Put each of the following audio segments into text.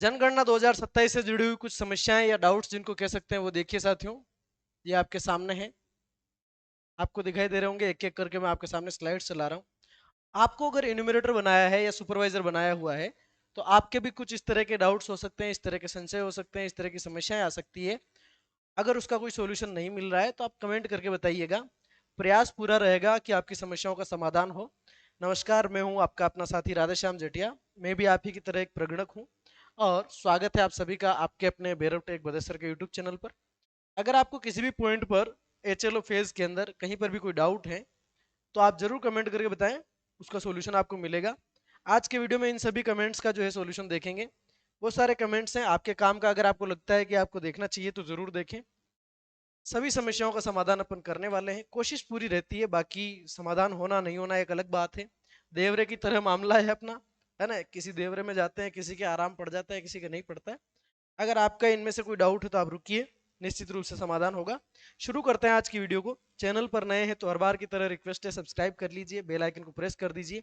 जनगणना 2027 से जुड़ी हुई कुछ समस्याएं या डाउट्स जिनको कह सकते हैं वो देखिए साथियों, ये आपके सामने है। आपको दिखाई दे रहे होंगे, एक एक करके मैं आपके सामने स्लाइड चला रहा हूँ। आपको अगर इन्यूमरेटर बनाया है या सुपरवाइजर बनाया हुआ है तो आपके भी कुछ इस तरह के डाउट्स हो सकते हैं, इस तरह के संशय हो सकते हैं, इस तरह की समस्याएं आ सकती है। अगर उसका कोई सोल्यूशन नहीं मिल रहा है तो आप कमेंट करके बताइएगा। प्रयास पूरा रहेगा कि आपकी समस्याओं का समाधान हो। नमस्कार, मैं हूं आपका अपना साथी राधेश्याम जेठिया। मैं भी आप ही की तरह एक प्रगणक हूं और स्वागत है आप सभी का आपके अपने भैरव टेक बदेसर के यूट्यूब चैनल पर। अगर आपको किसी भी पॉइंट पर एचएलओ फेज के अंदर कहीं पर भी कोई डाउट है तो आप जरूर कमेंट करके बताएं, उसका सोल्यूशन आपको मिलेगा। आज के वीडियो में इन सभी कमेंट्स का जो है सोल्यूशन देखेंगे। वो सारे कमेंट्स हैं आपके काम का, अगर आपको लगता है कि आपको देखना चाहिए तो जरूर देखें। सभी समस्याओं का समाधान अपन करने वाले हैं, कोशिश पूरी रहती है, बाकी समाधान होना नहीं होना एक अलग बात है। देवरे की तरह मामला है अपना, है ना। किसी देवरे में जाते हैं, किसी के आराम पड़ जाता है, किसी के नहीं पड़ता है। अगर आपका इनमें से कोई डाउट है तो आप रुकिए, निश्चित रूप से समाधान होगा। शुरू करते हैं आज की वीडियो को। चैनल पर नए हैं तो हर बार की तरह रिक्वेस्ट है, सब्सक्राइब कर लीजिए, बेल आइकन को प्रेस कर दीजिए।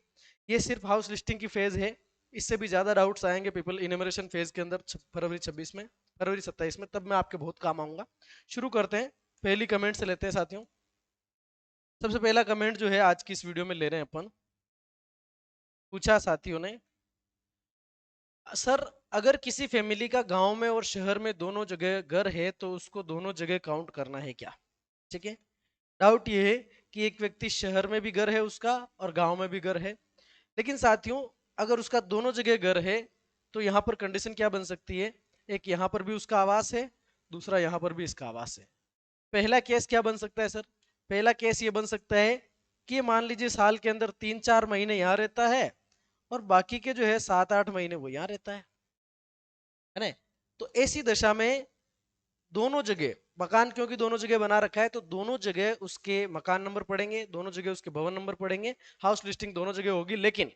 ये सिर्फ हाउस लिस्टिंग की फेज है, इससे भी ज्यादा डाउट्स आएंगे पीपल इनमरेशन फेज के अंदर फरवरी 26 में, फरवरी 27 में, तब मैं आपके बहुत काम आऊंगा। शुरू करते हैं, पहली कमेंट से लेते हैं साथियों। सबसे पहला कमेंट जो है आज की इस वीडियो में ले रहे हैं अपन। पूछा साथियों ने, सर अगर किसी फैमिली का गांव में और शहर में दोनों जगह घर है तो उसको दोनों जगह काउंट करना है क्या? ठीक है। डाउट ये है कि एक व्यक्ति शहर में भी घर है उसका और गांव में भी घर है, लेकिन साथियों अगर उसका दोनों जगह घर है तो यहाँ पर कंडीशन क्या बन सकती है? एक यहाँ पर भी उसका आवास है, दूसरा यहाँ पर भी इसका आवास है। पहला केस क्या बन सकता है सर? पहला केस ये बन सकता है कि मान लीजिए साल के अंदर 3-4 महीने यहाँ रहता है और बाकी के जो है 7-8 महीने वो यहाँ रहता है ना। तो ऐसी दशा में दोनों जगह मकान, क्योंकि दोनों जगह बना रखा है तो दोनों जगह उसके मकान नंबर पड़ेंगे, दोनों जगह उसके भवन नंबर पड़ेंगे, हाउस लिस्टिंग दोनों जगह होगी। लेकिन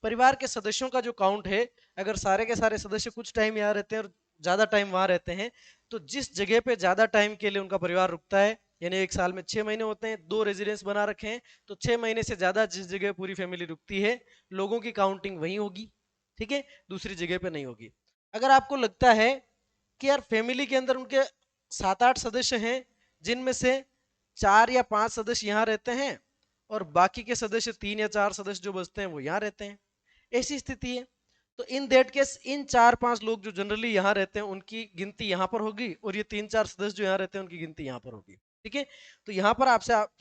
परिवार के सदस्यों का जो काउंट है, अगर सारे के सारे सदस्य कुछ टाइम यहाँ रहते हैं और ज्यादा टाइम वहां रहते हैं, तो जिस जगह पे ज्यादा टाइम के लिए उनका परिवार रुकता है, यानी एक साल में 6 महीने होते हैं, 2 रेजिडेंस बना रखे हैं, तो 6 महीने से ज्यादा जिस जगह पूरी फैमिली रुकती है, लोगों की काउंटिंग वहीं होगी। ठीक है, दूसरी जगह पे नहीं होगी। अगर आपको लगता है कि यार फैमिली के अंदर उनके 7-8 सदस्य हैं, जिनमें से 4 या 5 सदस्य यहाँ रहते हैं और बाकी के सदस्य 3 या 4 सदस्य जो बचते हैं वो यहाँ रहते हैं, ऐसी स्थिति है, तो इन दैट केस इन 4-5 लोग जो जनरली यहाँ रहते हैं उनकी गिनती यहाँ पर होगी और ये 3-4 सदस्य जो यहाँ रहते हैं उनकी गिनती यहाँ पर होगी। ठीक है। तो यहाँ पर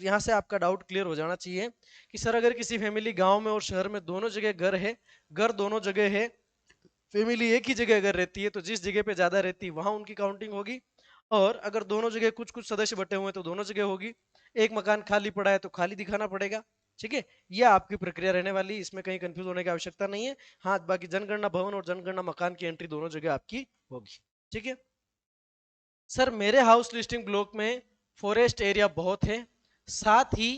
यहाँ से आपका डाउट क्लियर हो जाना चाहिए कि सर अगर किसी फैमिली गांव में और शहर में दोनों जगह घर है, घर दोनों जगह है, फैमिली एक ही जगह अगर रहती है तो जिस जगह पे ज्यादा रहती है वहां उनकी काउंटिंग होगी, और अगर दोनों जगह कुछ कुछ सदस्य बटे हुए हैं तो दोनों जगह होगी। एक मकान खाली पड़ा है तो खाली दिखाना पड़ेगा। ठीक है, यह आपकी प्रक्रिया रहने वाली, इसमें कहीं कंफ्यूज होने की आवश्यकता नहीं है। हाँ, बाकी जनगणना भवन और जनगणना मकान की एंट्री दोनों जगह आपकी होगी। ठीक है। सर मेरे हाउस लिस्टिंग ब्लॉक में फॉरेस्ट एरिया बहुत है, साथ ही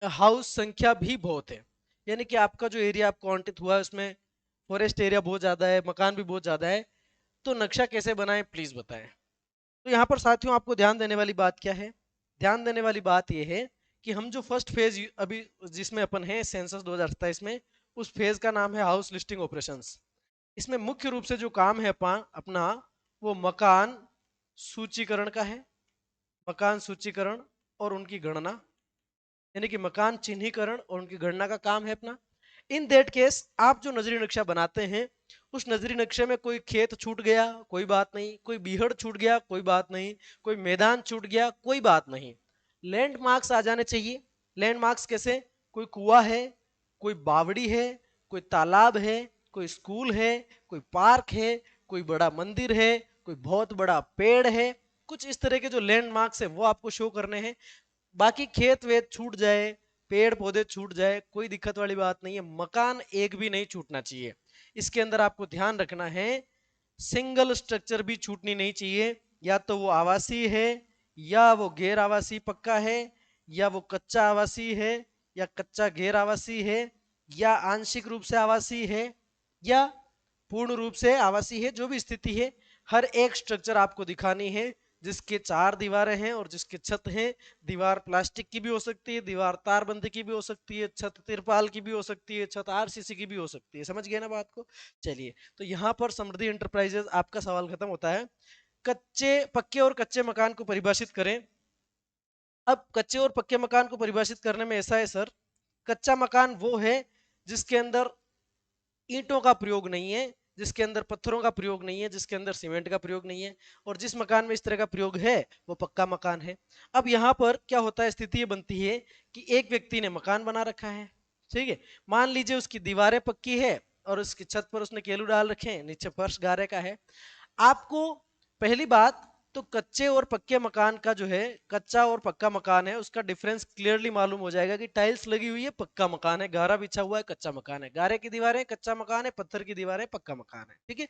हाउस संख्या भी बहुत है, यानी कि आपका जो एरिया आपको आवंटित हुआ है उसमें फॉरेस्ट एरिया बहुत ज्यादा है, मकान भी बहुत ज्यादा है, तो नक्शा कैसे बनाएं प्लीज बताएं। तो यहाँ पर साथियों आपको ध्यान देने वाली बात क्या है? ध्यान देने वाली बात यह है कि हम जो फर्स्ट फेज अभी जिसमें अपन है सेंसस 2027 में, उस फेज का नाम है हाउस लिस्टिंग ऑपरेशंस। इसमें मुख्य रूप से जो काम है अपना वो मकान सूचीकरण का है, मकान सूचीकरण और उनकी गणना, यानी कि मकान चिन्हीकरण और उनकी गणना का काम है अपना। इन दैट केस आप जो नजरी नक्शा बनाते हैं उस नजरी नक्शे में कोई खेत छूट गया कोई बात नहीं, कोई बीहड़ छूट गया कोई बात नहीं, कोई मैदान छूट गया कोई बात नहीं, लैंडमार्क्स आ जाने चाहिए। लैंडमार्क्स कैसे? कोई कुआं है, कोई बावड़ी है, कोई तालाब है, कोई स्कूल है, कोई पार्क है, कोई बड़ा मंदिर है, कोई बहुत बड़ा पेड़ है, कुछ इस तरह के जो लैंडमार्क्स है वो आपको शो करने हैं। बाकी खेत वेत छूट जाए, पेड़ पौधे छूट जाए, कोई दिक्कत वाली बात नहीं है, मकान एक भी नहीं छूटना चाहिए। इसके अंदर आपको ध्यान रखना है सिंगल स्ट्रक्चर भी छूटनी नहीं चाहिए, या तो वो आवासीय है, या वो गैर आवासीय पक्का है, या वो कच्चा आवासीय है, या कच्चा गैर आवासीय है, या आंशिक रूप से आवासीय है, या पूर्ण रूप से आवासीय है। जो भी स्थिति है हर एक स्ट्रक्चर आपको दिखानी है जिसके 4 दीवारें हैं और जिसके छत हैं। दीवार प्लास्टिक की भी हो सकती है, दीवार तारबंदी की भी हो सकती है, छत तिरपाल की भी हो सकती है, छत आरसीसी की भी हो सकती है। समझ गए ना बात को? चलिए, तो यहाँ पर समृद्धि एंटरप्राइजेज आपका सवाल खत्म होता है। कच्चे पक्के और कच्चे मकान को परिभाषित करें। अब कच्चे और पक्के मकान को परिभाषित करने में ऐसा है सर, कच्चा मकान वो है जिसके अंदर ईंटों का प्रयोग नहीं है, जिसके अंदर पत्थरों का प्रयोग नहीं है, जिसके अंदर सीमेंट का प्रयोग नहीं है, और जिस मकान में इस तरह का प्रयोग है वो पक्का मकान है। अब यहाँ पर क्या होता है, स्थिति ये बनती है कि एक व्यक्ति ने मकान बना रखा है, ठीक है। मान लीजिए उसकी दीवारें पक्की है और उसकी छत पर उसने केलू डाल रखे हैं, नीचे फर्श गारे का है। आपको पहली बात तो कच्चे और पक्के मकान का जो है, कच्चा और पक्का मकान है उसका डिफरेंस क्लियरली मालूम हो जाएगा कि टाइल्स लगी हुई है पक्का मकान है, गारा बिछा हुआ है कच्चा मकान है, गारे की दीवारें कच्चा मकान है, पत्थर की दीवारें पक्का मकान है, ठीक है।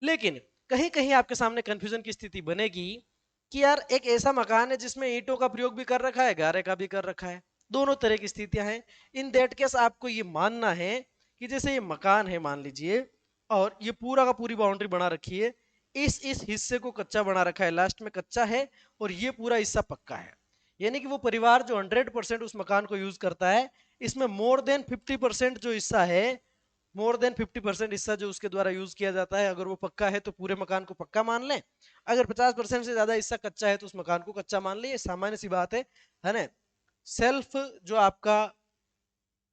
लेकिन कहीं कहीं आपके सामने कंफ्यूजन की स्थिति बनेगी कि यार एक ऐसा मकान है जिसमें ईंटों का प्रयोग भी कर रखा है, गारे का भी कर रखा है, दोनों तरह की स्थितियां हैं। इन दैट केस आपको ये मानना है कि जैसे ये मकान है मान लीजिए, और ये पूरा का पूरी बाउंड्री बना रखी है, इस हिस्से को कच्चा बना रखा है, लास्ट में कच्चा है, और ये पूरा हिस्सा पक्का है। यानी कि वो परिवार जो 100% उस मकान को यूज करता है, इसमें मोर देन 50% जो हिस्सा है, मोर देन 50% हिस्सा जो उसके द्वारा यूज किया जाता है, अगर वो पक्का है तो पूरे मकान को पक्का मान लें, अगर 50% से ज्यादा हिस्सा कच्चा है तो उस मकान को कच्चा मान लें। ये सामान्य सी बात है ना। सेल्फ जो आपका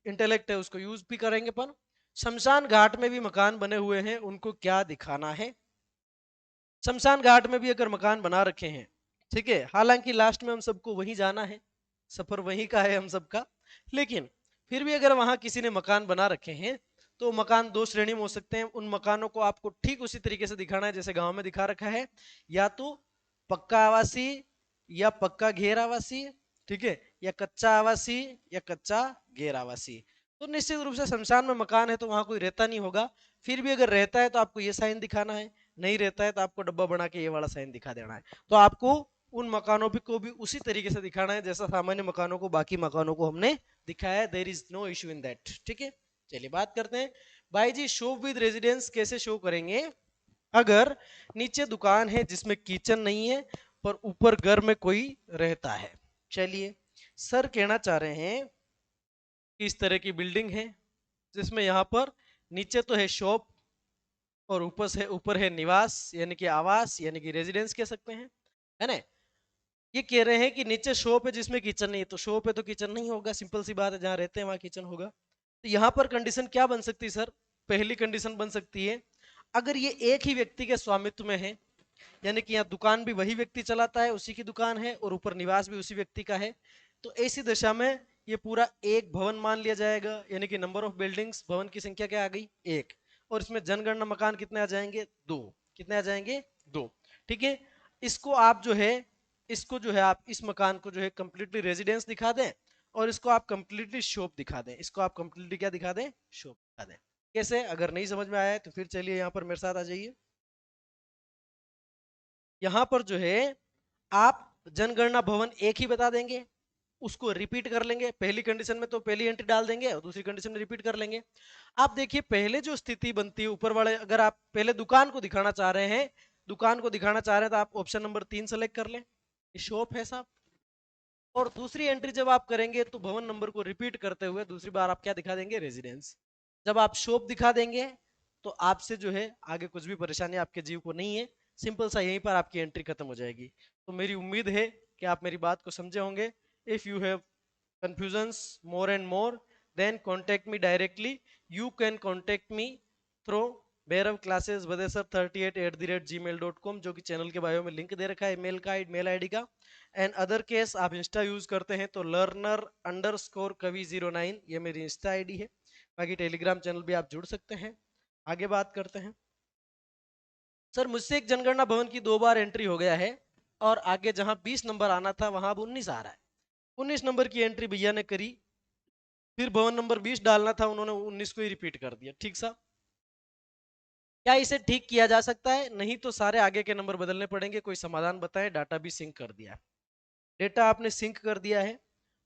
इंटेलेक्ट है उसको यूज भी करेंगे। पर शमशान घाट में भी मकान बने हुए हैं, उनको क्या दिखाना है? शमशान घाट में भी अगर मकान बना रखे हैं, ठीक है, हालांकि लास्ट में हम सबको वहीं जाना है, सफर वहीं का है हम सबका, लेकिन फिर भी अगर वहां किसी ने मकान बना रखे हैं तो मकान दो श्रेणी में हो सकते हैं। उन मकानों को आपको ठीक उसी तरीके से दिखाना है जैसे गांव में दिखा रखा है, या तो पक्का आवासी या पक्का घेर आवासी, ठीक है, या कच्चा आवासी या कच्चा घेर आवासी। तो निश्चित रूप से शमशान में मकान है तो वहां कोई रहता नहीं होगा, फिर भी अगर रहता है तो आपको ये साइन दिखाना है, नहीं रहता है तो आपको डब्बा बना के ये वाला साइन दिखा देना है। तो आपको उन मकानों को भी उसी तरीके से दिखाना है जैसा सामान्य मकानों को बाकी मकानों को हमने दिखाया है। There is no issue in that, ठीक है। चलिए बात करते हैं भाई जी, शो विद रेजिडेंस कैसे शो करेंगे? अगर नीचे दुकान है जिसमें किचन नहीं है पर ऊपर घर में कोई रहता है। चलिए, सर कहना चाह रहे हैं कि इस तरह की बिल्डिंग है जिसमें यहाँ पर नीचे तो है शॉप और ऊपर है निवास, यानी कि आवास, यानी कि रेजिडेंस कह सकते हैं, है ना। ये कह रहे हैं कि नीचे शॉप है जिसमें किचन नहीं है, तो शॉप है तो किचन नहीं होगा, सिंपल सी बात है, जहां रहते हैं वहां किचन होगा। तो यहाँ पर कंडीशन क्या बन सकती है सर? पहली कंडीशन बन सकती है अगर ये एक ही व्यक्ति के स्वामित्व में है, यानी कि यहाँ दुकान भी वही व्यक्ति चलाता है, उसी की दुकान है, और ऊपर निवास भी उसी व्यक्ति का है, तो ऐसी दशा में ये पूरा एक भवन मान लिया जाएगा। यानी कि नंबर ऑफ बिल्डिंग्स, भवन की संख्या क्या आ गई? एक। और इसमें जनगणना मकान कितने आ जाएंगे? दो। कितने आ जाएंगे? दो। ठीक है। इसको आप जो है, इसको जो है आप इस मकान को जो है कंप्लीटली रेजिडेंस दिखा दें, और इसको आप कंप्लीटली शॉप दिखा दें। इसको आप कंप्लीटली क्या दिखा दें? शॉप दिखा दें। कैसे? अगर नहीं समझ में आया है तो फिर चलिए यहाँ पर मेरे साथ आ जाइए। यहाँ पर जो है आप जनगणना भवन एक ही बता देंगे, उसको रिपीट कर लेंगे। पहली कंडीशन में तो पहली एंट्री डाल देंगे और दूसरी कंडीशन में रिपीट कर लेंगे। आप देखिए पहले जो स्थिति बनती है ऊपर वाले, अगर आप पहले दुकान को दिखाना चाह रहे हैं, दुकान को दिखाना चाह रहे हैं तो आप ऑप्शन नंबर 3 सेलेक्ट कर लें, शॉप है साहब। और दूसरी एंट्री जब आप करेंगे तो भवन नंबर को रिपीट करते हुए दूसरी बार आप क्या दिखा देंगे? रेजिडेंस। जब आप शॉप दिखा देंगे तो आपसे जो है आगे कुछ भी परेशानी आपके जीव को नहीं है, सिंपल सा यहीं पर आपकी एंट्री खत्म हो जाएगी। तो मेरी उम्मीद है कि आप मेरी बात को समझे होंगे। If you have confusions more and more, then contact me directly. You can contact me through Bhairav Classes Vadesar 38@gmail.com, जो कि चैनल के बायो में लिंक दे रखा है मेल का, मेल आईडी का। एंड अदर केस आप इंस्टा यूज करते हैं तो learner_kavi09, ये मेरी इंस्टा आईडी है। बाकी टेलीग्राम चैनल भी आप जुड़ सकते हैं। आगे बात करते हैं। सर मुझसे एक जनगणना भवन की 2 बार एंट्री हो गया है, और आगे जहां 20 नंबर आना था वहां अब 19 आ रहा है। 19 नंबर की एंट्री भैया ने करी, फिर भवन नंबर 20 डालना था, उन्होंने 19 को ही रिपीट कर दिया। ठीक सा, क्या इसे ठीक किया जा सकता है? नहीं तो सारे आगे के नंबर बदलने पड़ेंगे। कोई समाधान बताएं। डाटा भी सिंक कर दिया, डेटा आपने सिंक कर दिया है।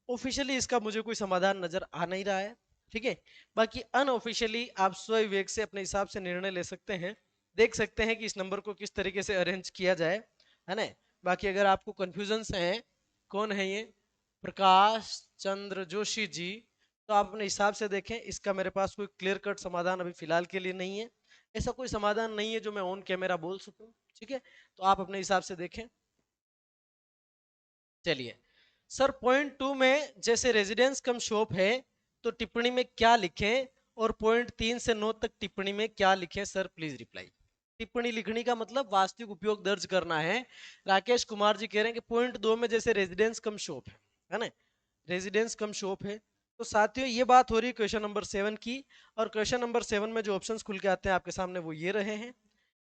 ऑफिशियली इसका मुझे कोई समाधान नजर आ नहीं रहा है, ठीक है। बाकी अनऑफिशियली आप स्वविवेक से अपने हिसाब से निर्णय ले सकते हैं, देख सकते हैं कि इस नंबर को किस तरीके से अरेंज किया जाए, है ना। बाकी अगर आपको कंफ्यूजन है कौन है ये, प्रकाश चंद्र जोशी जी, तो आप अपने हिसाब से देखें। इसका मेरे पास कोई क्लियर कट समाधान अभी फिलहाल के लिए नहीं है, ऐसा कोई समाधान नहीं है जो मैं ऑन कैमरा बोल सकूं, ठीक है, तो आप अपने हिसाब से देखें। चलिए सर, पॉइंट 2 में जैसे रेजिडेंस कम शॉप है तो टिप्पणी में क्या लिखें, और पॉइंट 3 से 9 तक टिप्पणी में क्या लिखें सर, प्लीज रिप्लाई। टिप्पणी लिखने का मतलब वास्तविक उपयोग दर्ज करना है। राकेश कुमार जी कह रहे हैं कि पॉइंट 2 में जैसे रेजिडेंस कम शॉप है ना, रेजिडेंस कम शॉप है, तो साथियों ये बात हो रही है क्वेश्चन नंबर 7 की। और क्वेश्चन नंबर 7 में जो ऑप्शंस खुल के आते हैं आपके सामने वो ये रहे हैं।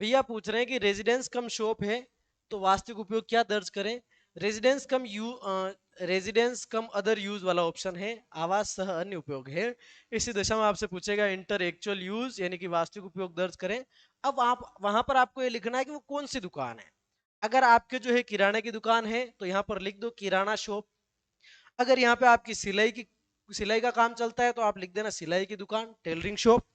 भैया पूछ रहे हैं कि रेजिडेंस कम शॉप है तो वास्तविक उपयोग क्या दर्ज करें। रेजिडेंस कम रेजिडेंस कम अदर यूज वाला ऑप्शन है, आवास सह अन्य उपयोग है। इसी दशा में आपसे पूछेगा इंटर एक्चुअल यूज यानी कि वास्तविक उपयोग दर्ज करें। अब आप वहां पर आपको ये लिखना है कि वो कौन सी दुकान है। अगर आपके जो है किराने की दुकान है तो यहाँ पर लिख दो किराना शॉप। अगर यहाँ पे आपकी सिलाई का काम चलता है तो आप लिख देना सिलाई की दुकान, टेलरिंग शॉप।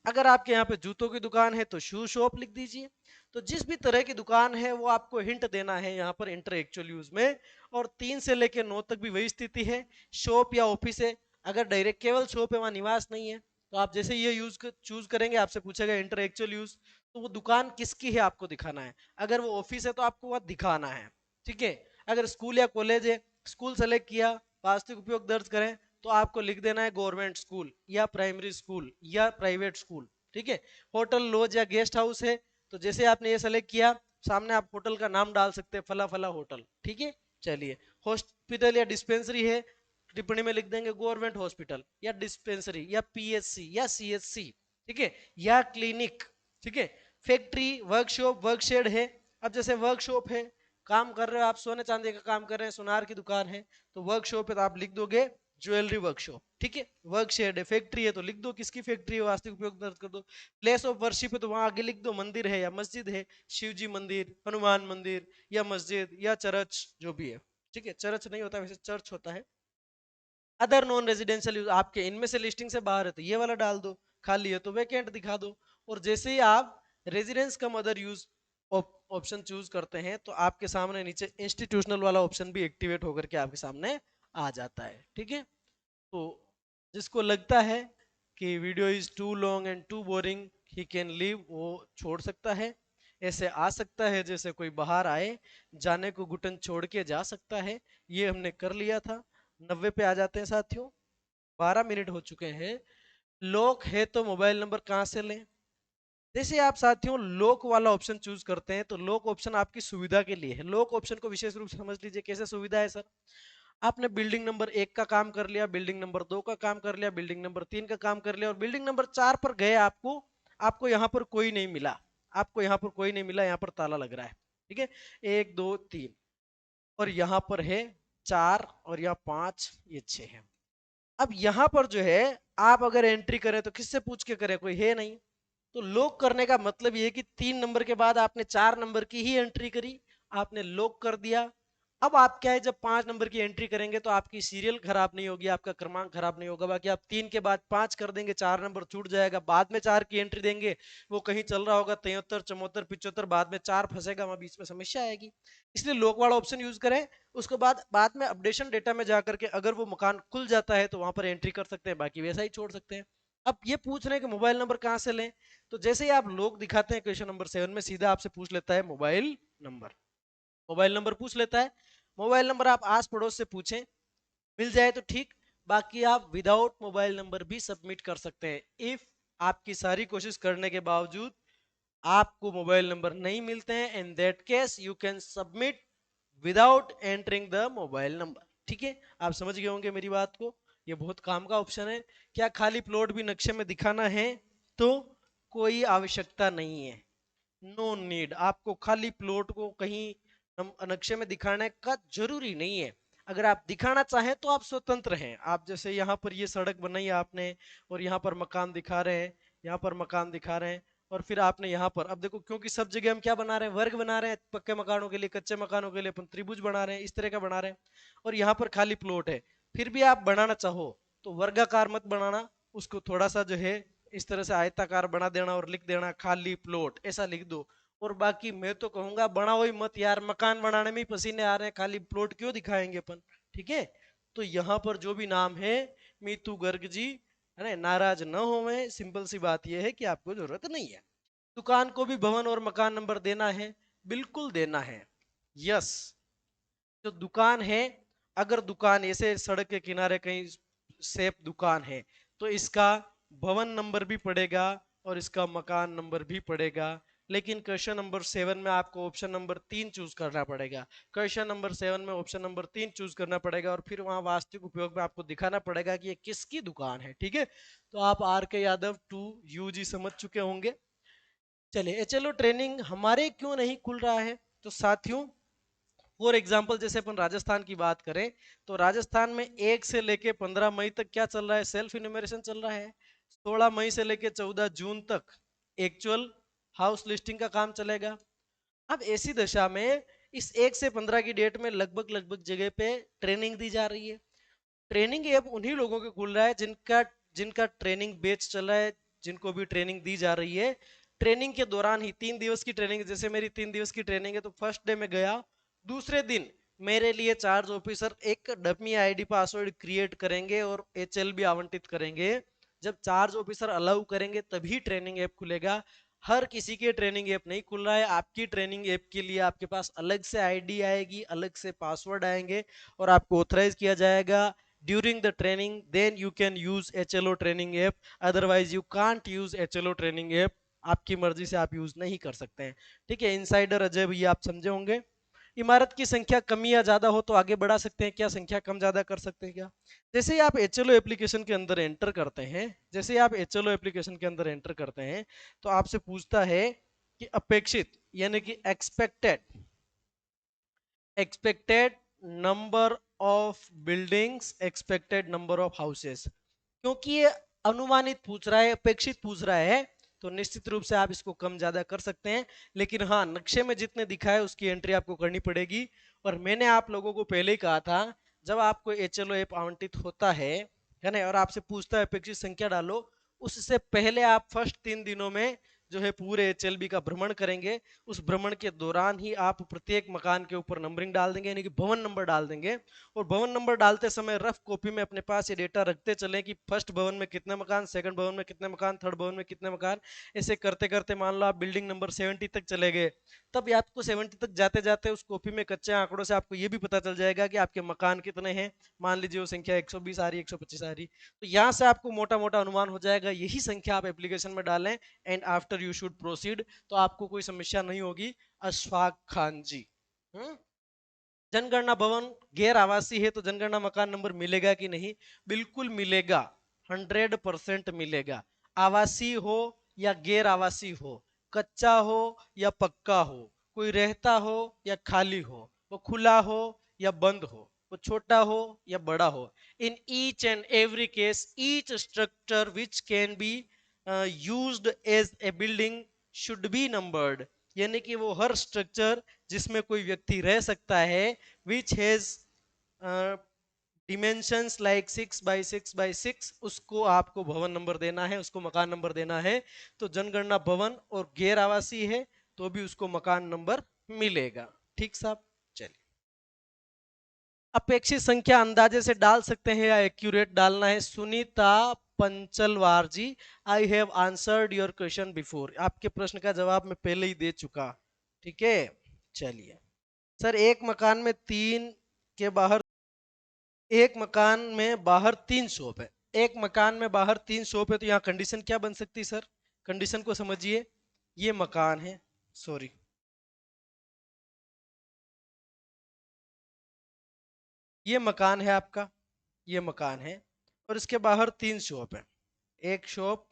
अगर आपके यहाँ पे जूतों की दुकान है तो शू शॉप लिख दीजिए। तो जिस भी तरह की दुकान है वो आपको हिंट देना है यहाँ पर इंटर एक्चुअल यूज में। और 3 से लेकर 9 तक भी वही स्थिति है, शॉप या ऑफिस है। अगर डायरेक्ट केवल शॉप है, वहां निवास नहीं है, तो आप जैसे ये चूज करेंगे आपसे पूछेगा इंटर एक्चुअल यूज, तो वो दुकान किसकी है आपको दिखाना है। अगर वो ऑफिस है तो आपको वह दिखाना है, ठीक है। अगर स्कूल या कॉलेज है, स्कूल सेलेक्ट किया, वास्तविक उपयोग दर्ज करें, तो आपको लिख देना है गवर्नमेंट स्कूल या प्राइमरी स्कूल या प्राइवेट स्कूल, ठीक है। होटल लॉज या गेस्ट हाउस है तो जैसे आपने ये सेलेक्ट किया, सामने आप होटल का नाम डाल सकते हैं, फला फला होटल, ठीक है। चलिए, हॉस्पिटल या डिस्पेंसरी है, टिप्पणी में लिख देंगे गवर्नमेंट हॉस्पिटल या डिस्पेंसरी या पीएचसी या सीएचसी, ठीक है, या क्लिनिक, ठीक है। फैक्ट्री, वर्कशॉप, वर्कशेड है। अब जैसे वर्कशॉप है, काम कर रहे हो आप, सोने चांदी का काम कर रहे हैं, सुनार की दुकान है, तो वर्कशॉप है तो आप लिख दोगे ज्वेलरी वर्कशॉप, ठीक है। वर्कशेड है, फैक्ट्री है तो लिख दो किसकी फैक्ट्री है, वास्तविक उपयोग दर्ज कर दो। प्लेस ऑफ वर्शिप है तो वहां आगे लिख दो मंदिर है या मस्जिद है, शिव जी मंदिर, हनुमान मंदिर या मस्जिद या चर्च जो भी है, ठीक है। चर्च नहीं होता वैसे, चर्च होता है। अदर नॉन रेजिडेंशियल यूज, आपके इनमें से लिस्टिंग से बाहर है तो ये वाला डाल दो, खाली है तो वैकेंट दिखा दो। और जैसे ही आप रेजिडेंस कम अदर यूज ऑप्शन चूज करते हैं तो आपके सामने नीचे इंस्टीट्यूशनल वाला ऑप्शन भी एक्टिवेट होकर के आपके सामने आ जाता है, ठीक है। तो जिसको लगता है कि video is too long and too boring, he can leave, वो छोड़ सकता है। ऐसे आ सकता है जैसे कोई बाहर आए, जाने को घुटन छोड़ के जा सकता है। ये हमने कर लिया था। 90 पे आ जाते हैं साथियों, 12 मिनट हो चुके हैं। लॉक है तो मोबाइल नंबर कहाँ से लें। जैसे आप साथियों लॉक वाला ऑप्शन चूज करते हैं तो लॉक ऑप्शन आपकी सुविधा के लिए है। लॉक ऑप्शन को विशेष रूप से समझ लीजिए कैसे सुविधा है सर। आपने बिल्डिंग नंबर 1 का काम कर लिया, बिल्डिंग नंबर 2 का काम कर लिया, बिल्डिंग नंबर 3 का काम कर लिया और बिल्डिंग नंबर 4 पर गए, आपको आपको यहाँ पर कोई नहीं मिला, आपको यहाँ पर कोई नहीं मिला, यहाँ पर ताला लग रहा है, ठीक है। 1 2 3 और यहाँ पर है 4 और यहाँ 5, ये 6 है। अब यहाँ पर जो है आप अगर एंट्री करें तो किससे पूछ के करें, कोई है नहीं। तो लॉक करने का मतलब ये है कि 3 नंबर के बाद आपने 4 नंबर की ही एंट्री करी, आपने लॉक कर दिया। अब आप क्या है, जब 5 नंबर की एंट्री करेंगे तो आपकी सीरियल खराब नहीं होगी, आपका क्रमांक खराब नहीं होगा। बाकी आप 3 के बाद 5 कर देंगे, 4 नंबर छूट जाएगा, बाद में 4 की एंट्री देंगे, वो कहीं चल रहा होगा 73 74 75, बाद में 4 फंसेगा, वहां बीच में समस्या आएगी। इसलिए लॉक वाला ऑप्शन यूज करें। उसके बाद में अपडेशन डेटा में जाकर के अगर वो मकान खुल जाता है तो वहां पर एंट्री कर सकते हैं, बाकी वैसा ही छोड़ सकते हैं। अब ये पूछ रहे हैं कि मोबाइल नंबर कहाँ से लें, तो जैसे ही आप लोग दिखाते हैं क्वेश्चन नंबर 7 में, सीधा आपसे पूछ लेता है मोबाइल नंबर। मोबाइल नंबर पूछ लेता है। मोबाइल नंबर आप आस पड़ोस से पूछें, मिल जाए तो ठीक, बाकी आप विदाउट मोबाइल नंबर भी सबमिट कर सकते हैं। इफ आपकी सारी कोशिश करने के बावजूद आपको मोबाइल नंबर नहीं मिलते हैं, in that case you can submit without entering the mobile number, ठीक है। आप समझ गए होंगे मेरी बात को, ये बहुत काम का ऑप्शन है। क्या खाली प्लॉट भी नक्शे में दिखाना है, तो कोई आवश्यकता नहीं है, नो नीड। आपको खाली प्लॉट को कहीं नक्शे में दिखाने का जरूरी नहीं है। अगर आप दिखाना चाहें तो आप स्वतंत्र हैं। आप जैसे यहाँ पर ये सड़क बनाई है आपने और यहाँ पर मकान दिखा रहे हैं, यहाँ पर मकान दिखा रहे हैं, और फिर आपने यहाँ पर, अब देखो क्योंकि सब जगह हम क्या बना रहे हैं, वर्ग बना रहे हैं, पक्के मकानों के लिए, कच्चे मकानों के लिए अपन त्रिभुज बना रहे हैं, इस तरह का बना रहे हैं। और यहाँ पर खाली प्लॉट है, फिर भी आप बनाना चाहो तो वर्गाकार मत बनाना, उसको थोड़ा सा जो है इस तरह से आयताकार बना देना और लिख देना खाली प्लॉट, ऐसा लिख दो। और बाकी मैं तो कहूंगा बनाओ ही मत यार, मकान बनाने में ही पसीने आ रहे हैं, खाली प्लॉट क्यों दिखाएंगे अपन। ठीक है, तो यहाँ पर जो भी नाम है मीतू गर्ग जी, है ना, नाराज न हो। मैं सिंपल सी बात यह है कि आपको जरूरत नहीं है। दुकान को भी भवन और मकान नंबर देना है, बिल्कुल देना है। यस, जो दुकान है, अगर दुकान ऐसे सड़क के किनारे कहीं सेफ दुकान है तो इसका भवन नंबर भी पड़ेगा और इसका मकान नंबर भी पड़ेगा। लेकिन क्वेश्चन नंबर 7 में आपको ऑप्शन नंबर 3 चूज करना पड़ेगा। क्वेश्चन नंबर 7 में ऑप्शन नंबर 3 चूज करना पड़ेगा और फिर वहां वास्तविक उपयोग में आपको दिखाना पड़ेगा कि ये किसकी दुकान है। ठीक है, तो आप आर के यादव 2 यूजी समझ चुके होंगे। चलिए चलो, ट्रेनिंग हमारे क्यों नहीं खुल रहा है, तो साथियों फॉर एग्जाम्पल जैसे अपन राजस्थान की बात करें तो राजस्थान में 1 से लेके 15 मई तक क्या चल रहा है, सेल्फ इन्यूमरेशन चल रहा है। 16 मई से लेके 14 जून तक एक्चुअल हाउस लिस्टिंग का काम चलेगा। अब ऐसी दशा में इस 1 से 15 की डेट में लगभग लगभग जगह पे ट्रेनिंग दी जा रही है। ट्रेनिंग ऐप उन्हीं लोगों को खुल रहा है जिनका जिनका ट्रेनिंग बेच चल रहा है, जिनको भी ट्रेनिंग दी जा रही है। ट्रेनिंग के दौरान ही 3 दिवस की ट्रेनिंग, जैसे मेरी 3 दिवस की ट्रेनिंग है तो फर्स्ट डे में गया, दूसरे दिन मेरे लिए चार्ज ऑफिसर एक डमी आईडी पासवर्ड क्रिएट करेंगे और एचएल भी आवंटित करेंगे। जब चार्ज ऑफिसर अलाउ करेंगे तभी ट्रेनिंग ऐप खुलेगा। हर किसी के ट्रेनिंग ऐप नहीं खुल रहा है। आपकी ट्रेनिंग ऐप के लिए आपके पास अलग से आईडी आएगी, अलग से पासवर्ड आएंगे और आपको ऑथराइज किया जाएगा during the training, then you can use HLO training app, otherwise you can't use HLO training app। आपकी मर्जी से आप यूज नहीं कर सकते हैं। ठीक है, इनसाइडर अजय भैया आप समझे होंगे। इमारत की संख्या कम या ज्यादा हो तो आगे बढ़ा सकते हैं क्या, संख्या कम ज्यादा कर सकते हैं क्या। जैसे ही आप HLO एप्लीकेशन के अंदर एंटर करते हैं, जैसे ही आप HLO एप्लीकेशन के अंदर एंटर करते हैं तो आपसे पूछता है कि अपेक्षित यानी कि expected expected number of buildings, expected number of houses. क्योंकि ये अनुमानित पूछ रहा है, अपेक्षित पूछ रहा है, तो निश्चित रूप से आप इसको कम ज्यादा कर सकते हैं। लेकिन हाँ, नक्शे में जितने दिखा है उसकी एंट्री आपको करनी पड़ेगी। और मैंने आप लोगों को पहले ही कहा था, जब आपको HLO ऐप आवंटित होता है ना, और आपसे पूछता है अपेक्षित संख्या डालो, उससे पहले आप फर्स्ट 3 दिनों में जो है पूरे HLB का भ्रमण करेंगे। उस भ्रमण के दौरान ही आप प्रत्येक मकान के ऊपर नंबरिंग डाल देंगे, यानी कि भवन नंबर डाल देंगे। और भवन नंबर डालते समय रफ कॉपी में अपने पास ये डेटा रखते चलें कि फर्स्ट भवन में कितने मकान, सेकंड भवन में कितने मकान, थर्ड भवन में कितने मकान। ऐसे करते करते मान लो आप बिल्डिंग नंबर 70 तक चले गए, तब आपको 70 तक जाते जाते उस कॉपी में कच्चे आंकड़ों से आपको ये भी पता चल जाएगा कि आपके मकान कितने हैं। मान लीजिए वो संख्या 120 आ रही है, 125 आ रही, तो यहाँ से आपको मोटा मोटा अनुमान हो जाएगा। यही संख्या आप एप्लीकेशन में डालें and after you should proceed, तो आपको कोई समस्या नहीं होगी। अशफाक खान जी, जनगणना भवन गैर आवासीय है तो जनगणना मकान नंबर मिलेगा कि नहीं, बिल्कुल मिलेगा, 100% मिलेगा। आवासीय हो या गैर आवासीय हो, कच्चा हो या पक्का हो, कोई रहता हो या खाली हो, वो खुला हो या बंद हो, वो छोटा हो या बड़ा हो, in each and every case each structure which can be used as a building should be numbered. यानी कि वो हर स्ट्रक्चर जिसमें कोई व्यक्ति रह सकता है, which has dimensions like 6 by 6 by 6, उसको आपको भवन नंबर देना है, उसको मकान नंबर देना है। तो जनगणना भवन और गैर आवासीय है तो भी उसको मकान नंबर मिलेगा। ठीक साहब, चलिए। अपेक्षित संख्या अंदाजे से डाल सकते हैं या एक्यूरेट डालना है, Sunita Panchalwar ji, I have answered your question before. आपके प्रश्न का जवाब मैं पहले ही दे चुका। ठीक है, चलिए। सर एक मकान में तीन के बाहर, एक मकान में बाहर 3 शॉप है, एक मकान में बाहर 3 शॉप है, तो यहाँ कंडीशन क्या बन सकती है सर, कंडीशन को समझिए। ये मकान है, सॉरी, ये मकान है आपका, ये मकान है और इसके बाहर 3 शॉप है, एक शॉप,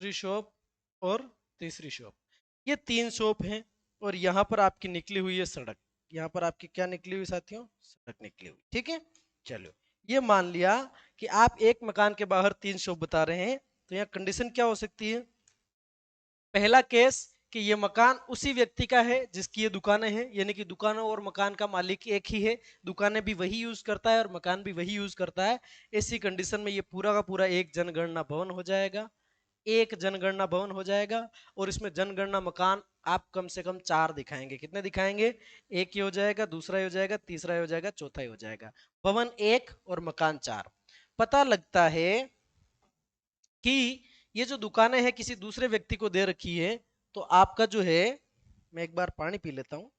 दूसरी शॉप और तीसरी शॉप। ये 3 शॉप हैं और यहाँ पर आपकी निकली हुई है सड़क। यहाँ पर आपकी क्या निकली हुई साथियों, सड़क निकली हुई। ठीक है, चलो, ये मान लिया कि आप एक मकान के बाहर 3 शॉप बता रहे हैं, तो यहाँ कंडीशन क्या हो सकती है। पहला केस कि ये मकान उसी व्यक्ति का है जिसकी ये दुकानें हैं, यानी कि दुकानों और मकान का मालिक एक ही है, दुकानें भी वही यूज करता है और मकान भी वही यूज करता है। ऐसी कंडीशन में ये पूरा का पूरा एक जनगणना भवन हो जाएगा। एक जनगणना भवन हो जाएगा और इसमें जनगणना मकान आप कम से कम 4 दिखाएंगे। कितने दिखाएंगे? एक ये हो जाएगा, दूसरा ये हो जाएगा, तीसरा ये हो जाएगा, चौथा ये हो जाएगा। भवन 1 और मकान 4। पता लगता है कि ये जो दुकानें हैं किसी दूसरे व्यक्ति को दे रखी है, तो आपका जो है, मैं एक बार पानी पी लेता हूँ।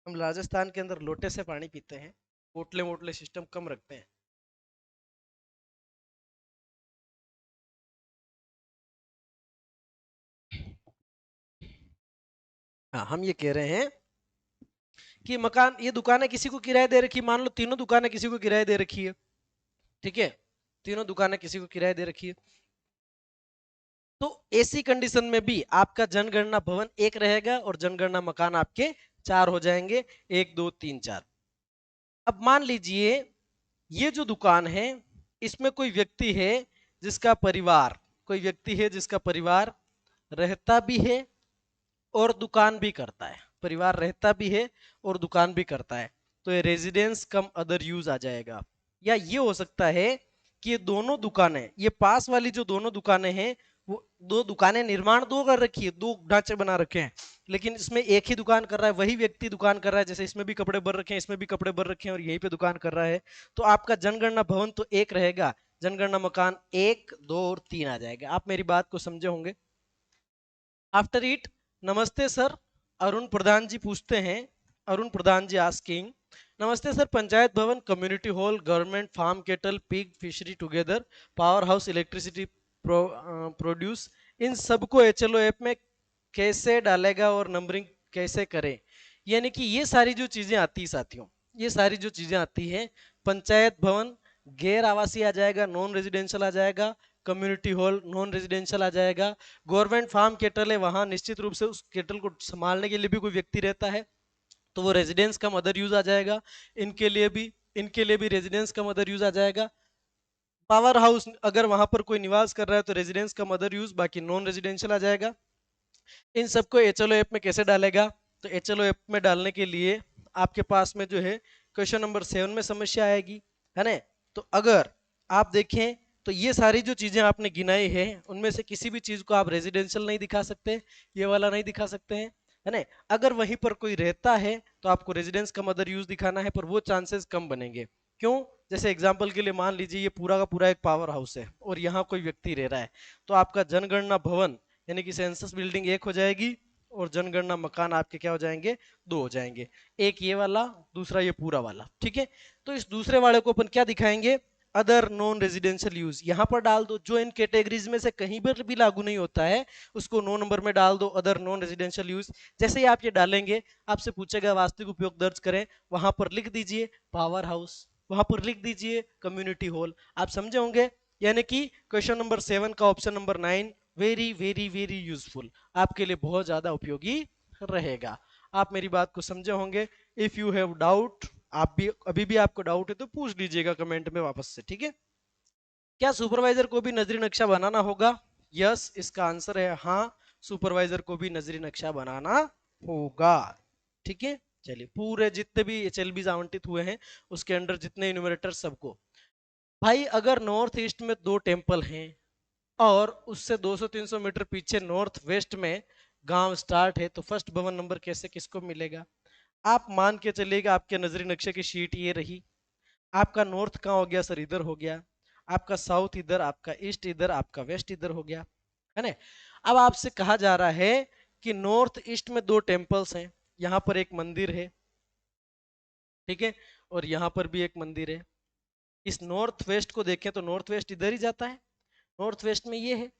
हम राजस्थान के अंदर लोटे से पानी पीते हैं, बोतले वोटले सिस्टम कम रखते हैं। हाँ, हम ये कह रहे हैं कि मकान, ये दुकानें किसी को किराए दे रखी है, मान लो तीनों दुकानें किसी को किराए दे रखी है, ठीक है, तीनों दुकानें किसी को किराए दे रखी है, तो ऐसी कंडीशन में भी आपका जनगणना भवन 1 रहेगा और जनगणना मकान आपके 4 हो जाएंगे, 1 2 3 4। अब मान लीजिए ये जो दुकान है इसमें कोई व्यक्ति है जिसका परिवार, कोई व्यक्ति है जिसका परिवार रहता भी है और दुकान भी करता है, परिवार रहता भी है और दुकान भी करता है, तो ये रेजिडेंस कम अदर यूज आ जाएगा। या ये हो सकता है कि ये दोनों दुकानें, ये पास वाली जो दोनों दुकानें हैं, वो दो दुकानें निर्माण दो कर रखी है, दो ढांचे बना रखे हैं, लेकिन इसमें एक ही दुकान कर रहा है, वही व्यक्ति दुकान कर रहा है, जैसे इसमें भी कपड़े भर रखे हैं, इसमें भी कपड़े भर रखे हैं और यहीं पे दुकान कर रहा है, तो आपका जनगणना भवन तो 1 रहेगा, जनगणना मकान 1 2 और 3 आ जाएगा। आप मेरी बात को समझे होंगे। आफ्टर इट, नमस्ते सर, अरुण प्रधान जी पूछते हैं, अरुण प्रधान जी आस्किंग, नमस्ते sir, panchayat bhavan, community hall, government farm, cattle, pig, fishery together, power house, electricity produce, इन सबको एचएलओ ऐप में कैसे डालेगा और नंबरिंग कैसे करें? यानी कि ये सारी जो चीजें आती है साथियों, ये सारी जो चीजें आती हैं, पंचायत भवन गैर आवासीय आ जाएगा, नॉन रेजिडेंशियल आ जाएगा, कम्युनिटी हॉल नॉन रेजिडेंशियल आ जाएगा, गवर्नमेंट फार्म केटल है, वहां निश्चित रूप से उस केटल को संभालने के लिए भी कोई व्यक्ति रहता है, तो वो रेजिडेंस का मदर यूज आ जाएगा, इनके लिए भी रेजिडेंस का मदर यूज आ जाएगा। पावर हाउस अगर वहां पर कोई निवास कर रहा है तो रेजिडेंस का मदर यूज, बाकी नॉन रेजिडेंशियल आ जाएगा। इन सबको एचएलओ ऐप में कैसे डालेगा? तो एचएलओ ऐप में डालने के लिए आपके पास में जो है क्वेश्चन नंबर 7 में समस्या आएगी, है ना? तो अगर आप देखें तो ये सारी जो चीजें आपने गिनाई है उनमें से किसी भी चीज को आप रेजिडेंशियल नहीं दिखा सकते, ये वाला नहीं दिखा सकते हैं, है ना? अगर वहीं पर कोई रहता है तो आपको रेजिडेंस का मदर यूज दिखाना है, पर वो चांसेस कम बनेंगे। क्यों? जैसे एग्जांपल के लिए मान लीजिए ये पूरा का पूरा एक पावर हाउस है और यहाँ कोई व्यक्ति रह रहा है, तो आपका जनगणना भवन यानी कि सेंसस बिल्डिंग 1 हो जाएगी और जनगणना मकान आपके क्या हो जाएंगे? 2 हो जाएंगे। एक ये वाला, दूसरा ये पूरा वाला, ठीक है? तो इस दूसरे वाले को अपन क्या दिखाएंगे? अदर नॉन रेजिडेंशियल यूज, यहां पर डाल दो, जो इन कैटेगरीज में से कहीं पर भी लागू नहीं होता है उसको 9 नंबर में डाल दो, अदर नॉन रेजिडेंशियल यूज। जैसे ही आप ये डालेंगे आपसे पूछेगा वास्तविक उपयोग दर्ज करें, वहां पर लिख दीजिए पावर हाउस, वहां पर लिख दीजिए कम्युनिटी हॉल। आप समझे होंगे? यानी कि क्वेश्चन नंबर 7 का option number 9 very very very useful, आपके लिए बहुत ज्यादा उपयोगी रहेगा। आप मेरी बात को समझे होंगे। इफ यू हैव डाउट, आप भी अभी भी आपको डाउट है तो पूछ लीजिएगा कमेंट में वापस से, ठीक है? क्या सुपरवाइजर को भी नजरी नक्शा बनाना होगा? यस, इसका आंसर है हाँ, सुपरवाइजर को भी नजरी नक्शा बनाना होगा, ठीक है? चलिए, पूरे जितने भी एचएलबी आवंटित हुए हैं उसके अंडर जितने इन्यूमरेटर सबको, भाई अगर नॉर्थ ईस्ट में 2 टेम्पल हैं और उससे 200-300 मीटर पीछे नॉर्थ वेस्ट में गांव स्टार्ट है, तो फर्स्ट भवन नंबर कैसे किसको मिलेगा? आप मान के चलिएगा आपके नजरी नक्शे की शीट ये रही, आपका नॉर्थ कहाँ हो गया सर? इधर हो गया, आपका साउथ इधर, आपका ईस्ट इधर, आपका वेस्ट इधर हो गया, है ना? अब आपसे कहा जा रहा है कि नॉर्थ ईस्ट में 2 टेम्पल्स हैं, यहाँ पर एक मंदिर है, ठीक है, और यहाँ पर भी एक मंदिर है। इस नॉर्थ वेस्ट को देखें तो नॉर्थ वेस्ट इधर ही जाता है, नॉर्थ वेस्ट में ये है,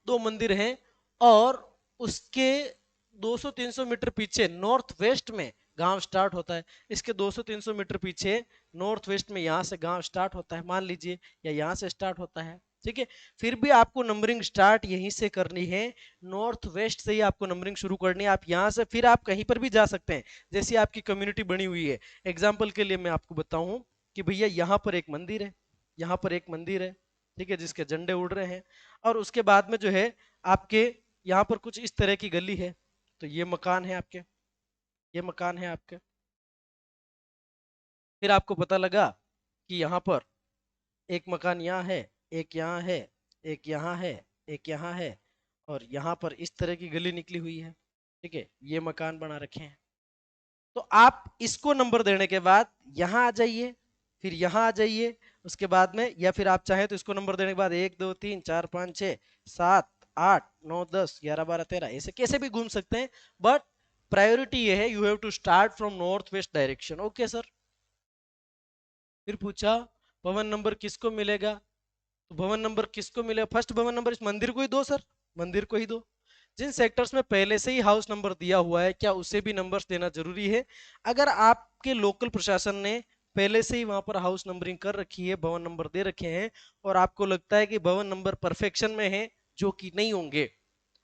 2 मंदिर हैं, और उसके 200-300 मीटर पीछे नॉर्थ वेस्ट में गांव स्टार्ट होता है, इसके 200-300 मीटर पीछे नॉर्थ वेस्ट में यहाँ से गांव स्टार्ट होता है मान लीजिए, या यहाँ से स्टार्ट होता है, ठीक है? फिर भी आपको नंबरिंग स्टार्ट यहीं से करनी है, नॉर्थ वेस्ट से ही आपको नंबरिंग शुरू करनी है। आप यहाँ से फिर आप कहीं पर भी जा सकते हैं, जैसी आपकी कम्युनिटी बनी हुई है। एग्जाम्पल के लिए मैं आपको बताऊं कि भैया यहाँ पर एक मंदिर है, यहाँ पर एक मंदिर है, ठीक है, जिसके झंडे उड़ रहे हैं, और उसके बाद में जो है आपके यहाँ पर कुछ इस तरह की गली है, तो ये मकान है आपके, ये मकान है आपके। फिर आपको पता लगा कि यहाँ पर एक मकान यहाँ है, एक यहाँ है, एक यहाँ है, एक यहाँ है, और यहाँ पर इस तरह की गली निकली हुई है, ठीक है, ये मकान बना रखे हैं। तो आप इसको नंबर देने के बाद यहाँ आ जाइए, फिर यहाँ आ जाइए, उसके बाद में, या फिर आप चाहें तो इसको नंबर देने के बाद 1 2 3 4 5 6 7 8 9 10 11 12 13 ऐसे कैसे भी घूम सकते हैं, बट प्रायोरिटी ये है, you have to start from north west direction. Okay sir. फिर पूछा भवन नंबर किसको मिलेगा, तो भवन नंबर किसको मिलेगा, फर्स्ट भवन नंबर इस मंदिर को ही दो सर, मंदिर को ही दो। जिन सेक्टर्स में पहले से ही हाउस नंबर दिया हुआ है, क्या उसे भी नंबर्स देना जरूरी है? अगर आपके लोकल प्रशासन ने पहले से ही वहां पर हाउस नंबरिंग कर रखी है, भवन नंबर दे रखे हैं, और आपको लगता है कि भवन नंबर परफेक्शन में है, जो कि नहीं होंगे,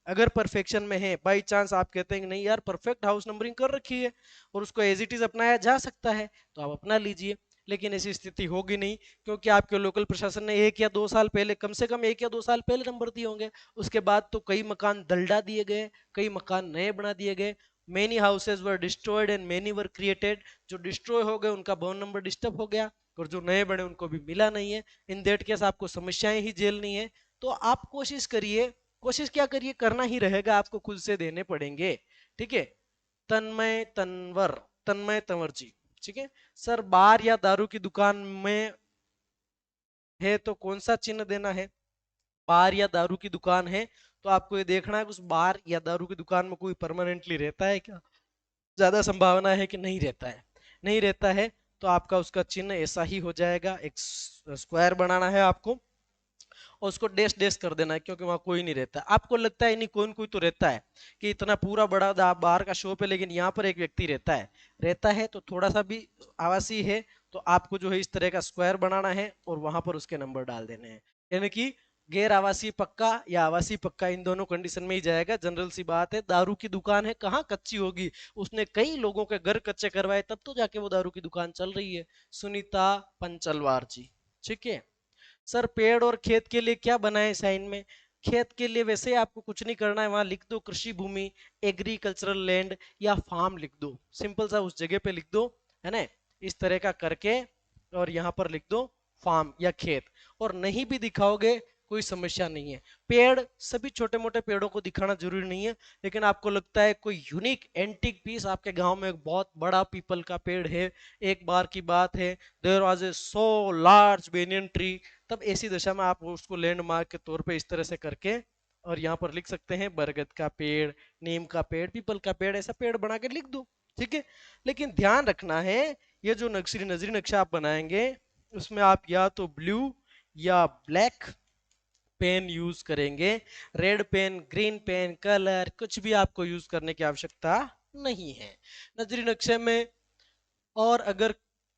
अगर परफेक्शन में है, बाई चांस आप कहते हैं कि नहीं यार परफेक्ट हाउस नंबरिंग कर रखी है और उसको एज इट इज अपनाया जा सकता है, तो आप अपना लीजिए। लेकिन ऐसी स्थिति होगी नहीं, क्योंकि आपके लोकल प्रशासन ने 1 या 2 साल पहले, कम से कम 1 या 2 साल पहले नंबर दिए होंगे। उसके बाद तो कई मकान दल्डा दिए गए, कई मकान नए बना दिए गए। Many houses were destroyed and many were created. जो डिस्ट्रॉय हो गए उनका भवन नंबर डिस्टर्ब हो गया, और जो नए बने उनको भी मिला नहीं है। इन दैट केस आपको समस्याएं ही झेलनी है। तो आप कोशिश करिए, कोशिश क्या करिए, करना ही रहेगा, आपको खुद से देने पड़ेंगे, ठीक है। तन्मय तंवर, तन्मय तंवर जी, ठीक है। सर बार या दारू की दुकान में है तो कौन सा चिन्ह देना है? बार या दारू की दुकान है तो आपको ये देखना है कि उस बार या दारू की दुकान में कोई परमानेंटली रहता है क्या, ज्यादा संभावना है कि नहीं रहता है। नहीं रहता है तो आपका उसका चिन्ह ऐसा ही हो जाएगा, एक स्क्वायर बनाना है आपको, और उसको डैश डैश कर देना है, क्योंकि वहां कोई नहीं रहता। आपको लगता है नहीं कोई न कोई तो रहता है, कि इतना पूरा बड़ा बाहर का शॉप है लेकिन यहाँ पर एक व्यक्ति रहता है, रहता है तो थोड़ा सा भी आवासीय है, तो आपको जो है इस तरह का स्क्वायर बनाना है और वहां पर उसके नंबर डाल देने हैं। यानी कि गैर आवासीय पक्का या आवासीय पक्का, इन दोनों कंडीशन में ही जाएगा। जनरल सी बात है, दारू की दुकान है, कहाँ कच्ची होगी, उसने कई लोगों के घर कच्चे करवाए तब तो जाके वो दारू की दुकान चल रही है। सुनीता पंचलवार जी, ठीक है। सर पेड़ और खेत के लिए क्या बनाए साइन में? खेत के लिए वैसे आपको कुछ नहीं करना है, वहां लिख दो कृषि भूमि, एग्रीकल्चरल लैंड या फार्म लिख दो, सिंपल सा उस जगह पे लिख दो, है ना, इस तरह का करके, और यहाँ पर लिख दो फार्म या खेत। और नहीं भी दिखाओगे कोई समस्या नहीं है। पेड़, सभी छोटे मोटे पेड़ों को दिखाना जरूरी नहीं है, लेकिन आपको लगता है कोई यूनिक एंटीक पीस आपके गांव में एक बहुत बड़ा पीपल का पेड़ है, एक बार की बात है, there was a so large banyan tree, तब ऐसी दशा में आप उसको लैंडमार्क के तौर पे इस तरह से करके, और यहाँ पर लिख सकते हैं बरगद का पेड़, नीम का पेड़, पीपल का पेड़, ऐसा पेड़ बना के लिख दो, ठीक है। लेकिन ध्यान रखना है, ये जो नक्शरी नजरी नक्शा आप बनाएंगे उसमें आप या तो ब्लू या ब्लैक पेन यूज करेंगे। Red pen, green pen, colour कुछ भी आपको यूज करने की आवश्यकता नहीं है नजरी नक्शे में। और अगर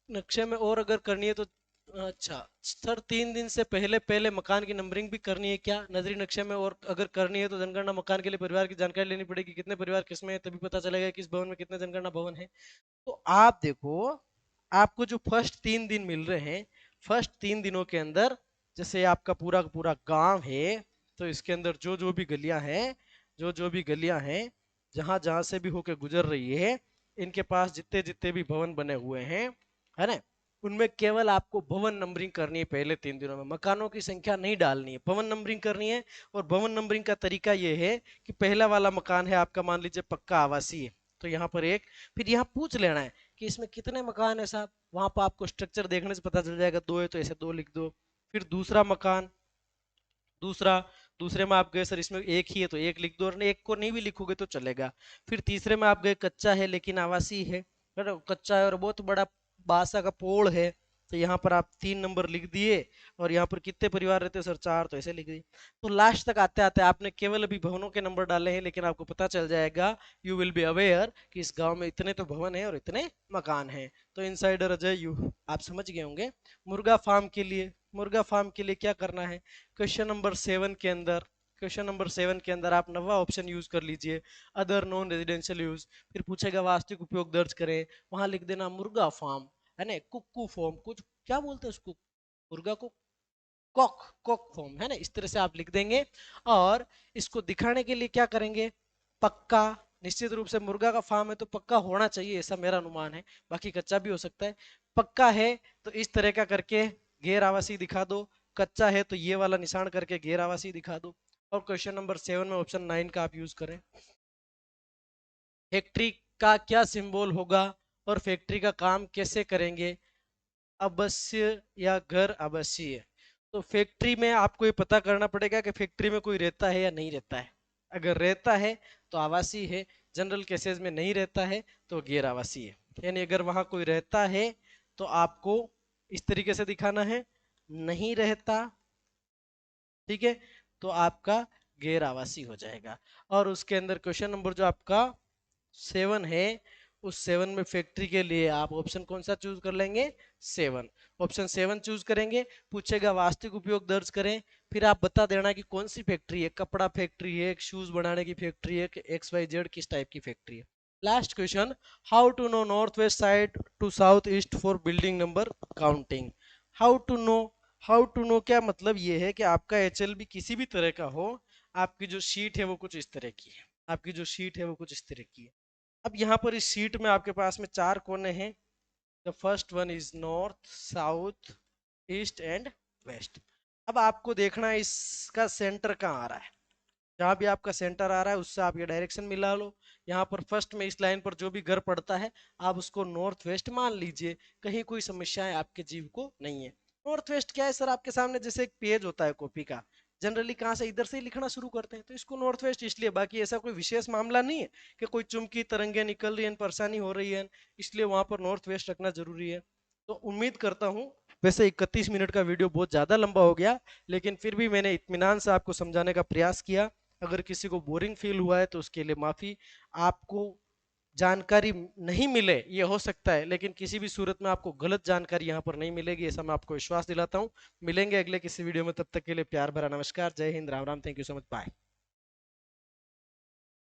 नक्शे में और अगर करनी है तो, अच्छा सर 3 दिन से पहले पहले मकान की नंबरिंग भी करनी है क्या नजरी नक्शे में? और अगर करनी है तो जनगणना मकान के लिए परिवार की जानकारी लेनी पड़ेगी, कितने परिवार किसमें है तभी पता चलेगा कि इस भवन में कितने जनगणना भवन है। तो आप देखो, आपको जो फर्स्ट 3 दिन मिल रहे हैं, फर्स्ट 3 दिनों के अंदर, जैसे आपका पूरा का पूरा गांव है, तो इसके अंदर जो जो भी गलियां हैं, जो जो भी गलियां हैं, जहां जहां से भी होके गुजर रही है, इनके पास जितने जितने भी भवन बने हुए हैं, है ना, उनमें केवल आपको भवन नंबरिंग करनी है। पहले 3 दिनों में मकानों की संख्या नहीं डालनी है, भवन नंबरिंग करनी है। और भवन नंबरिंग का तरीका यह है कि पहला वाला मकान है आपका, मान लीजिए पक्का आवासीय, तो यहाँ पर एक, फिर यहाँ पूछ लेना है कि इसमें कितने मकान है साहब, वहां पर आपको स्ट्रक्चर देखने से पता चल जाएगा, 2 है तो ऐसे 2 लिख दो। फिर दूसरा मकान, दूसरा, दूसरे में आप गए सर इसमें एक ही है तो एक लिख दो, और एक को नहीं भी लिखोगे तो चलेगा। फिर तीसरे में आप गए कच्चा है लेकिन आवासीय है ना, कच्चा है और बहुत बड़ा बासा का पोल है, तो यहाँ पर आप 3 नंबर लिख दिए। और यहाँ पर कितने परिवार रहते हैं सर? 4, तो ऐसे लिख दिए। तो लास्ट तक आते आते आपने केवल अभी भवनों के नंबर डाले हैं, लेकिन आपको पता चल जाएगा, यू विल बी अवेयर कि इस गांव में इतने तो भवन है और इतने मकान हैं। तो इनसाइडर अजय यू आप समझ गए होंगे। मुर्गा फार्म के लिए, मुर्गा फार्म के लिए क्या करना है? क्वेश्चन नंबर 7 के अंदर आप नवा ऑप्शन यूज कर लीजिए, अदर नॉन रेजिडेंशियल यूज। फिर पूछेगा वास्तविक उपयोग दर्ज करें, वहां लिख देना मुर्गा फार्म, है ना, कुक्कू फार्म, कुछ क्या बोलते हैं उसको, मुर्गा को कॉक, कॉक फॉर्म, है ना, इस तरह से आप लिख देंगे। और इसको दिखाने के लिए क्या करेंगे? पक्का, निश्चित रूप से मुर्गा का फार्म है तो पक्का होना चाहिए, ऐसा मेरा अनुमान है, बाकी कच्चा भी हो सकता है। पक्का है तो इस तरह का करके गैर आवासीय दिखा दो, कच्चा है तो ये वाला निशान करके गैर आवासीय दिखा दो। और क्वेश्चन नंबर 7 में ऑप्शन 9 का आप यूज करें। फैक्ट्री का क्या सिंबल होगा और फैक्ट्री का काम कैसे करेंगे? अवश्य या घर अवश्य। तो फैक्ट्री में आपको ये पता करना पड़ेगा कि फैक्ट्री में कोई रहता है या नहीं रहता है। अगर रहता है तो आवासीय है, जनरल केसेस में नहीं रहता है तो गैर आवासीय है। यानी अगर वहां कोई रहता है तो आपको इस तरीके से दिखाना है, नहीं रहता, ठीक है, तो आपका गैर आवासीय हो जाएगा। और उसके अंदर क्वेश्चन नंबर जो आपका 7 है, उस 7 में फैक्ट्री के लिए आप ऑप्शन कौन सा चूज कर लेंगे? 7। ऑप्शन 7 चूज करेंगे, पूछेगा वास्तविक उपयोग दर्ज करें, फिर आप बता देना कि कौन सी फैक्ट्री है, कपड़ा फैक्ट्री है, शूज बनाने की फैक्ट्री है, कि XYZ किस टाइप की फैक्ट्री है। Last question, how to know north west side to south east for building number counting. How to know, how to know क्या मतलब ये है कि आपका HLB किसी भी तरह का हो, आपकी जो शीट है वो कुछ इस तरह की है, आपकी जो शीट है वो कुछ इस तरह की है। अब यहाँ पर इस शीट में आपके पास में 4 कोने हैं। The first one is north, south, east and west. अब आपको देखना है इसका सेंटर कहाँ आ रहा है। जहां भी आपका सेंटर आ रहा है उससे आप ये डायरेक्शन मिला लो। यहाँ पर फर्स्ट में इस लाइन पर जो भी घर पड़ता है आप उसको नॉर्थ वेस्ट मान लीजिए, कहीं कोई समस्याएं आपके जीव को नहीं है। नॉर्थ वेस्ट क्या है सर? आपके सामने जैसे एक पेज होता है कॉपी का, जनरली कहाँ से, इधर से ही लिखना शुरू करते हैं, तो इसको नॉर्थ वेस्ट इसलिए, बाकी ऐसा कोई विशेष मामला नहीं है कि कोई चुंबकीय तरंगे निकल रही है, परेशानी हो रही है, इसलिए वहां पर नॉर्थ वेस्ट रखना जरूरी है। तो उम्मीद करता हूँ, वैसे 31 मिनट का वीडियो बहुत ज्यादा लंबा हो गया, लेकिन फिर भी मैंने इत्मीनान से आपको समझाने का प्रयास किया। अगर किसी को बोरिंग फील हुआ है तो उसके लिए माफी। आपको जानकारी नहीं मिले ये हो सकता है, लेकिन किसी भी सूरत में आपको गलत जानकारी यहाँ पर नहीं मिलेगी, ऐसा मैं आपको विश्वास दिलाता हूँ। मिलेंगे अगले किसी वीडियो में, तब तक के लिए प्यार भरा नमस्कार, जय Hind, Ram Ram, thank you so much, bye.